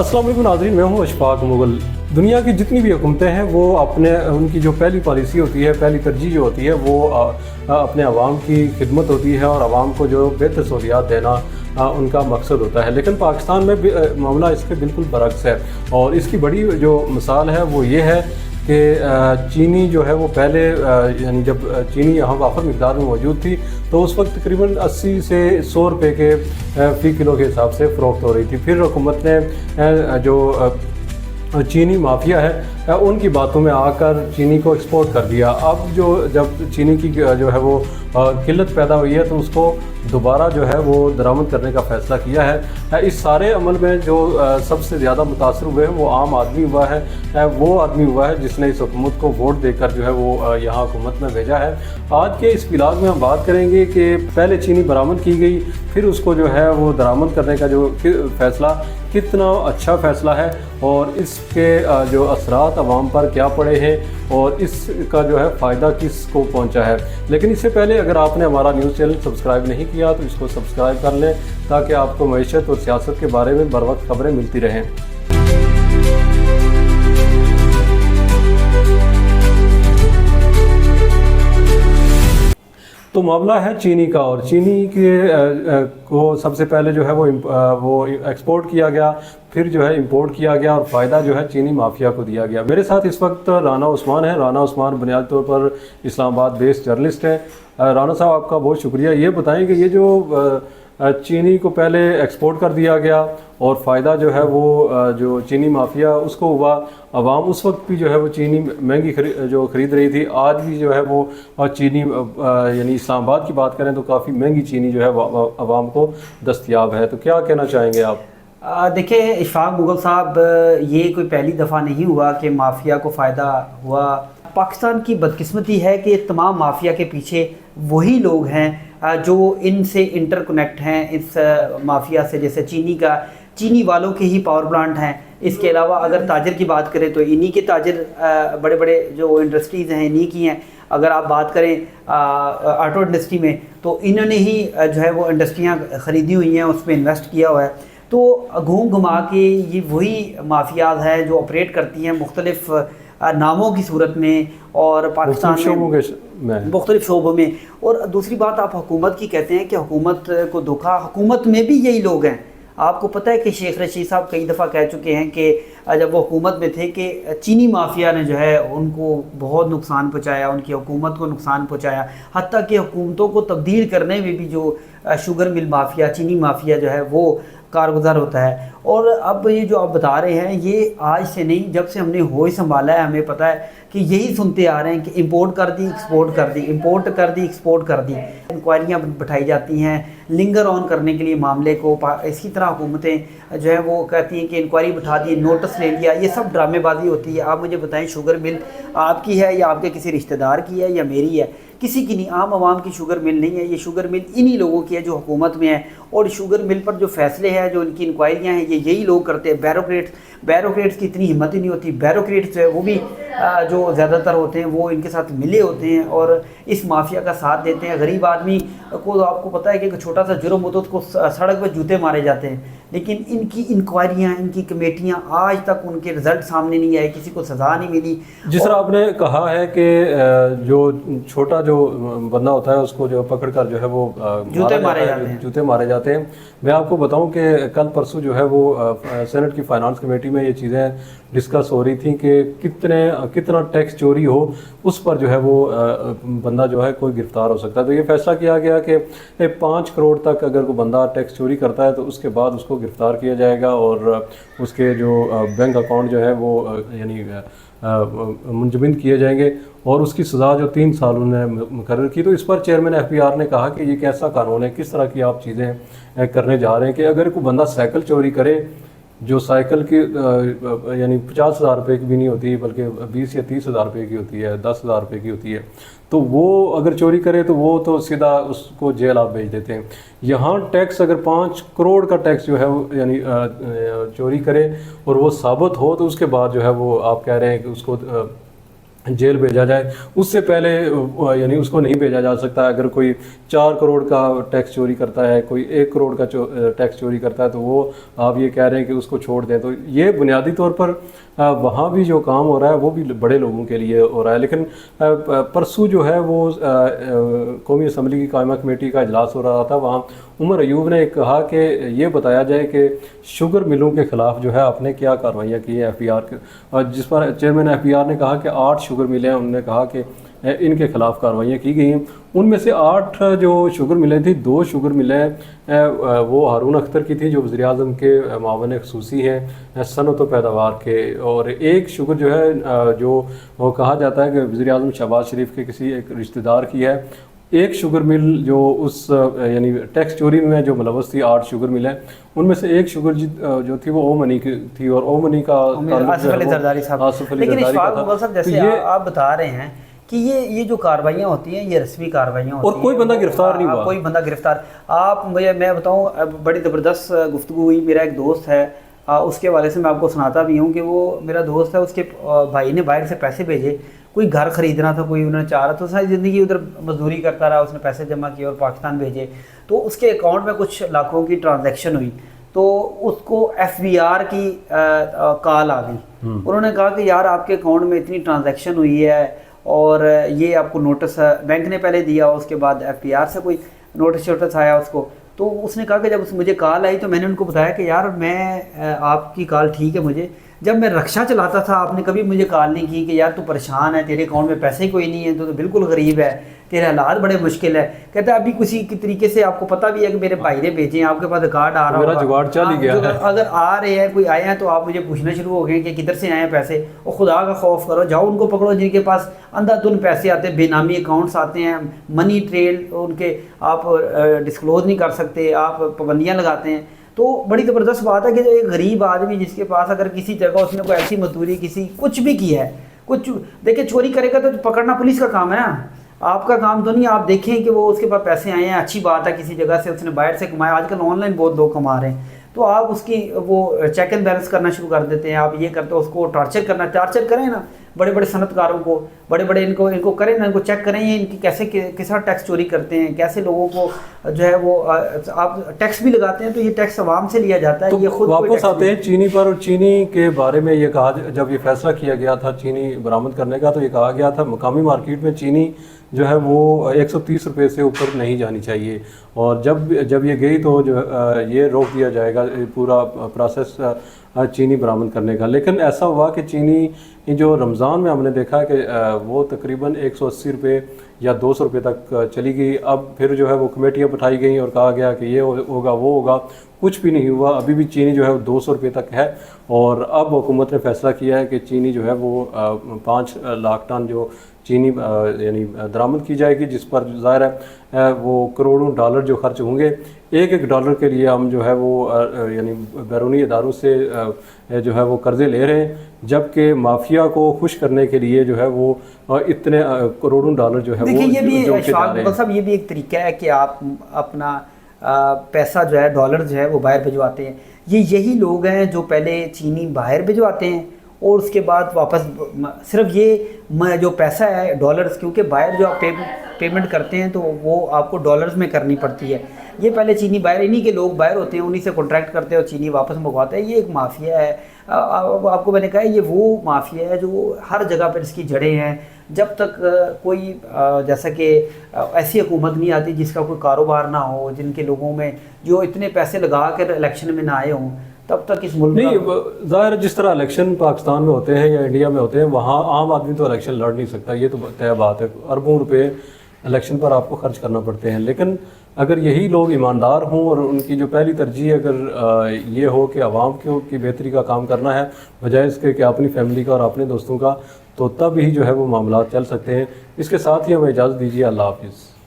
अस्सलाम वालेकुम नाज़रीन, मैं हूँ अशफाक मुगल। दुनिया की जितनी भी हुकूमतें हैं वो अपने उनकी जो पहली पॉलिसी होती है, पहली तरजीह जो होती है वो अपने अवाम की खिदमत होती है और आवाम को जो बेहतर सहूलियात देना उनका मकसद होता है। लेकिन पाकिस्तान में मामला इसके बिल्कुल बरक्स है और इसकी बड़ी जो मिसाल है वो ये है कि चीनी जो है वो पहले यानी जब चीनी यहाँ वाफर मिकदार में मौजूद थी तो उस वक्त तकरीबन 80 से 100 रुपये के फ़ी किलो के हिसाब से फ़रोख्त हो रही थी। फिर हुकूमत ने जो चीनी माफिया है उनकी बातों में आकर चीनी को एक्सपोर्ट कर दिया। अब जब चीनी की जो है वो किल्लत पैदा हुई है तो उसको दोबारा जो है वो दरामद करने का फ़ैसला किया है। इस सारे अमल में जो सबसे ज़्यादा मुतासर हुए हैं वो आम आदमी हुआ है, वो आदमी हुआ है जिसने इस हुकूमत को वोट देकर जो है वो यहाँ हुकूमत में भेजा है। आज के इस व्लॉग में हम बात करेंगे कि पहले चीनी बरामद की गई, फिर उसको जो है वो दरामद करने का जो फ़ैसला कितना अच्छा फ़ैसला है और इसके जो असरात अवाम पर क्या पड़े हैं और इसका जो है फ़ायदा किसको पहुंचा है। लेकिन इससे पहले अगर आपने हमारा न्यूज़ चैनल सब्सक्राइब नहीं किया तो इसको सब्सक्राइब कर लें ताकि आपको मईशत और सियासत के बारे में बर वक्त खबरें मिलती रहें। तो मामला है चीनी का और चीनी के को सबसे पहले जो है वो एक्सपोर्ट किया गया, फिर जो है इंपोर्ट किया गया और फ़ायदा जो है चीनी माफिया को दिया गया। मेरे साथ इस वक्त राना उस्मान है। राना उस्मान बुनियादी तौर पर इस्लामाबाद बेस्ड जर्नलिस्ट है। राना साहब आपका बहुत शुक्रिया। ये बताएं कि ये जो चीनी को पहले एक्सपोर्ट कर दिया गया और फ़ायदा जो है वो जो चीनी माफिया उसको हुआ, अवाम उस वक्त भी जो है वो चीनी महंगी खरीद रही थी। आज भी जो है वो चीनी यानी इस्लामाबाद की बात करें तो काफ़ी महंगी चीनी जो है अवाम को दस्तयाब है। तो क्या कहना चाहेंगे आप? देखिए इशफाक मुगल साहब, ये कोई पहली दफ़ा नहीं हुआ कि माफिया को फ़ायदा हुआ। पाकिस्तान की बदकिस्मती है कि तमाम माफिया के पीछे वही लोग हैं जो इनसे इंटरकनेक्ट हैं इस माफिया से। जैसे चीनी वालों के ही पावर प्लांट हैं। इसके अलावा अगर ताजर की बात करें तो इन्हीं के ताजर बड़े बड़े जो इंडस्ट्रीज़ हैं इन्हीं की हैं। अगर आप बात करें ऑटो इंडस्ट्री में तो इन्होंने ही जो है वो इंडस्ट्रियाँ ख़रीदी हुई हैं, उस पर इन्वेस्ट किया हुआ है। तो घूम घुमा के ये वही माफियाज है जो ऑपरेट करती हैं मुख्तलिफ नामों की सूरत में और पाकिस्तान में मुख्तलिफ शोबों में। और दूसरी बात आप हुकूमत की कहते हैं कि हुकूमत को धोखा, हुकूमत में भी यही लोग हैं। आपको पता है कि शेख रशीद साहब कई दफ़ा कह चुके हैं कि जब वो हुकूमत में थे कि चीनी माफिया ने जो है उनको बहुत नुकसान पहुंचाया, उनकी हुकूमत को नुकसान पहुंचाया। हत्ता कि हुकूमतों को तब्दील करने में भी जो शुगर मिल माफिया, चीनी माफिया जो है वो कारगुजार होता है। और अब ये जो आप बता रहे हैं ये आज से नहीं, जब से हमने होश संभाला है हमें पता है कि यही सुनते आ रहे हैं कि इंपोर्ट कर दी, एक्सपोर्ट कर दी, इंपोर्ट कर दी, एक्सपोर्ट कर दी। इंक्वायरियाँ बैठाई जाती हैं लिंगर ऑन करने के लिए मामले को। इसी तरह हुकूमतें जो है वो कहती हैं कि इंक्वायरी बैठा दी, नोटिस ले लिया। ये सब ड्रामेबाजी होती है। आप मुझे बताएं, शुगर मिल आपकी है या आपके किसी रिश्तेदार की है या मेरी है? किसी की नहीं। आम आवाम की शुगर मिल नहीं है। ये शुगर मिल इन्हीं लोगों की है जो हुकूमत में है। और शुगर मिल पर जो फैसले हैं, जो इनकी इंक्वायरियाँ हैं, ये यही लोग करते हैं। बैरोक्रेट्स की इतनी हिम्मत ही नहीं होती। बैरोक्रेट्स जो है वो भी जो ज़्यादातर होते हैं वो इनके साथ मिले होते हैं और इस माफिया का साथ देते हैं। गरीब आदमी को तो आपको पता है कि छोटा सा जुर्म होता है उसको सड़क पर जूते मारे जाते हैं। लेकिन इनकी इंक्वायरियाँ, इनकी कमेटियाँ आज तक उनके रिजल्ट सामने नहीं आए, किसी को सज़ा नहीं मिली। जिस तरह आपने कहा है कि जो छोटा जो बंदा होता है उसको जो पकड़ कर जो है वो जूते मारे जाते हैं। मैं आपको बताऊं कि कल परसों जो है वो सेनेट की फाइनेंस कमेटी में ये चीज़ें डिस्कस हो रही थी कि कितना टैक्स चोरी हो उस पर जो है वो बंदा जो है कोई गिरफ्तार हो सकता है। तो ये फैसला किया गया कि 5 करोड़ तक अगर कोई बंदा टैक्स चोरी करता है तो उसके बाद उसको गिरफ्तार किया जाएगा और उसके जो बैंक अकाउंट जो है वो यानी मुंजमद किए जाएंगे और उसकी सज़ा जो 3 साल उन्होंने मुकर्रर की। तो इस पर चेयरमैन FBR ने कहा कि ये कैसा कानून है, किस तरह की आप चीज़ें करने जा रहे हैं कि अगर कोई बंदा साइकिल चोरी करे जो साइकिल की यानी 50,000 रुपये की भी नहीं होती बल्कि 20 या 30,000 रुपये की होती है, 10,000 रुपये की होती है, तो वो अगर चोरी करे तो वो तो सीधा उसको जेल आप भेज देते हैं। यहाँ टैक्स अगर 5 करोड़ का टैक्स जो है यानी चोरी करे और वो साबित हो तो उसके बाद जो है वो आप कह रहे हैं कि उसको जेल भेजा जाए, उससे पहले यानी उसको नहीं भेजा जा सकता। अगर कोई 4 करोड़ का टैक्स चोरी करता है, कोई 1 करोड़ का टैक्स चोरी करता है, तो वो आप ये कह रहे हैं कि उसको छोड़ दें। तो ये बुनियादी तौर पर वहाँ भी जो काम हो रहा है वो भी बड़े लोगों के लिए हो रहा है। लेकिन परसों जो है वो कौमी असम्बली की कायमा कमेटी का इजलास हो रहा था, वहाँ उमर अयूब ने कहा कि ये बताया जाए कि शुगर मिलों के ख़िलाफ़ जो है आपने क्या कार्रवाइयाँ की हैं FBR के, और जिस पर चेयरमैन FBR ने कहा कि 8 शुगर मिलें हैं, उन्होंने कहा कि इनके ख़िलाफ़ कार्रवाइयाँ की गई हैं। उनमें से 8 जो शुगर मिलें थी, 2 शुगर मिलें वो हारून अख्तर की थी जो वज़ीर आज़म के मावन ख़ुसूसी हैं सनअत व पैदावार के, और एक शुगर जो है जो वो कहा जाता है कि वज़ीर आज़म शहबाज शरीफ के किसी एक रिश्तेदार की है। एक शुगर मिल जो उस यानी टैक्स चोरी में जो मुलव्वस थी, 8 शुगर मिल हैं, उनमें से एक शुगर जो थी वो ओ मनी की थी, और ओ मनी का आसिफ अली जरदारी साहब। लेकिन इशफाक मुगल साहब, जैसे आप बता रहे हैं कि ये जो कार्रवाइयाँ होती हैं ये रस्मी कार्रवाइयाँ होती हैं और कोई बंदा गिरफ्तार नहीं हुआ, कोई बंदा गिरफ्तार। आप मुझे मैं बताऊँ, बड़ी ज़बरदस्त गुफ्तगू हुई। मेरा एक दोस्त है, उसके वाले से मैं आपको सुनाता भी हूँ कि वो मेरा दोस्त है, उसके भाई ने बाहर से पैसे भेजे, कोई घर ख़रीदना था, कोई उन्होंने चाह रहा, तो सारी ज़िंदगी उधर मजदूरी करता रहा, उसने पैसे जमा किए और पाकिस्तान भेजे, तो उसके अकाउंट में कुछ लाखों की ट्रांजैक्शन हुई, तो उसको FBR की कॉल आ गई। उन्होंने कहा कि यार आपके अकाउंट में इतनी ट्रांजैक्शन हुई है और ये आपको नोटिस बैंक ने पहले दिया, उसके बाद FBR से कोई नोटिस आया उसको। तो उसने कहा कि जब मुझे कॉल आई तो मैंने उनको बताया कि यार मैं आपकी कॉल ठीक है, मुझे जब मैं रक्षा चलाता था आपने कभी मुझे कॉल नहीं की कि यार तू परेशान है, तेरे अकाउंट में पैसे कोई नहीं है, तो बिल्कुल गरीब है, तेरे हालात बड़े मुश्किल है। कहता है अभी किसी की तरीके से आपको पता भी है कि मेरे भाई ने भेजे हैं, आपके पास रिकॉर्ड आ रहा मेरा जुगाड़ चल ही गया है। अगर आ रहे हैं कोई आए हैं तो आप मुझे पूछना शुरू हो गए कि किधर से आए हैं पैसे, और खुदा का खौफ करो, जाओ उनको पकड़ो जिनके पास अंधाधुन पैसे आते हैं, बेनामी अकाउंट्स आते हैं, मनी ट्रेल उनके आप डिस्क्लोज नहीं कर सकते, आप पाबंदियाँ लगाते हैं। तो बड़ी ज़बरदस्त बात है कि जो एक गरीब आदमी जिसके पास अगर किसी जगह उसने कोई ऐसी मजदूरी किसी कुछ भी किया है, कुछ देखिए चोरी करेगा तो पकड़ना पुलिस का काम है ना, आपका काम तो नहीं। आप देखें कि वो उसके पास पैसे आए हैं, अच्छी बात है, किसी जगह से उसने बाहर से कमाया, आजकल ऑनलाइन बहुत लोग कमा रहे हैं, तो आप उसकी वो चेक एंड बैलेंस करना शुरू कर देते हैं, आप ये करते हो, उसको टार्चर करें ना, बड़े बड़े सनतकारों को, बड़े बड़े इनको करें ना, इनको चेक करें ये इनकी कैसे किस तरह टैक्स चोरी करते हैं, कैसे लोगों को जो है वो आप टैक्स भी लगाते हैं तो ये टैक्स आवाम से लिया जाता है। तो ये खुद वापस आते हैं चीनी पर, और चीनी के बारे में ये कहा, जब ये फैसला किया गया था चीनी बरामद करने का, तो ये कहा गया था मकामी मार्केट में चीनी जो है वो 130 रुपये से ऊपर नहीं जानी चाहिए, और जब ये गई तो जो ये रोक दिया जाएगा पूरा प्रोसेस चीनी बरामद करने का। लेकिन ऐसा हुआ कि चीनी जो रमज़ान में हमने देखा कि वो तकरीबन 180 रुपये या 200 रुपये तक चली गई। अब फिर जो है वो कमेटियाँ बैठाई गई और कहा गया कि ये होगा वो होगा, कुछ भी नहीं हुआ। अभी भी चीनी जो है वो 200 रुपये तक है, और अब हुकूमत ने फैसला किया है कि चीनी जो है वो 5 लाख टन जो चीनी यानी दरामद की जाएगी, जिस पर ज़ाहिर है वो करोड़ों डॉलर जो खर्च होंगे। एक डॉलर के लिए हम जो है वो यानी बैरूनी इदारों से जो है वो कर्ज़े ले रहे हैं, जबकि माफिया को खुश करने के लिए जो है वो इतने करोड़ों डॉलर जो है देखिए वो ये भी जा रहे हैं। साहब ये भी एक तरीका है कि आप अपना पैसा जो है डॉलर जो है वो बाहर भिजवाते हैं। यही लोग हैं जो पहले चीनी बाहर भिजवाते हैं और उसके बाद वापस सिर्फ ये जो पैसा है डॉलर्स, क्योंकि बाहर जो आप पेमेंट करते हैं तो वो आपको डॉलर्स में करनी पड़ती है। ये पहले चीनी बाहर, इन्हीं के लोग बाहर होते हैं, उन्हीं से कॉन्ट्रैक्ट करते हैं और चीनी वापस मंगवाते हैं। ये एक माफिया है। आपको मैंने कहा ये वो माफिया है जो हर जगह पर इसकी जड़ें हैं। जब तक कोई जैसा कि ऐसी हुकूमत नहीं आती जिसका कोई कारोबार ना हो, जिनके लोगों में जो इतने पैसे लगा कर इलेक्शन में ना आए हों, तब तक इस मुल्क नहीं, ज़ाहिर जिस तरह इलेक्शन पाकिस्तान में होते हैं या इंडिया में होते हैं, वहाँ आम आदमी तो इलेक्शन लड़ नहीं सकता, ये तो तय बात है। अरबों रुपए इलेक्शन पर आपको खर्च करना पड़ते हैं। लेकिन अगर यही लोग ईमानदार हों और उनकी जो पहली तरजीह अगर ये हो कि आवाम की बेहतरी का काम करना है बजाय इसके कि अपनी फैमिली का और अपने दोस्तों का, तो तब ही जो है वो मामला चल सकते हैं। इसके साथ ही हमें इजाज़त दीजिए। अल्लाह हाफिज़।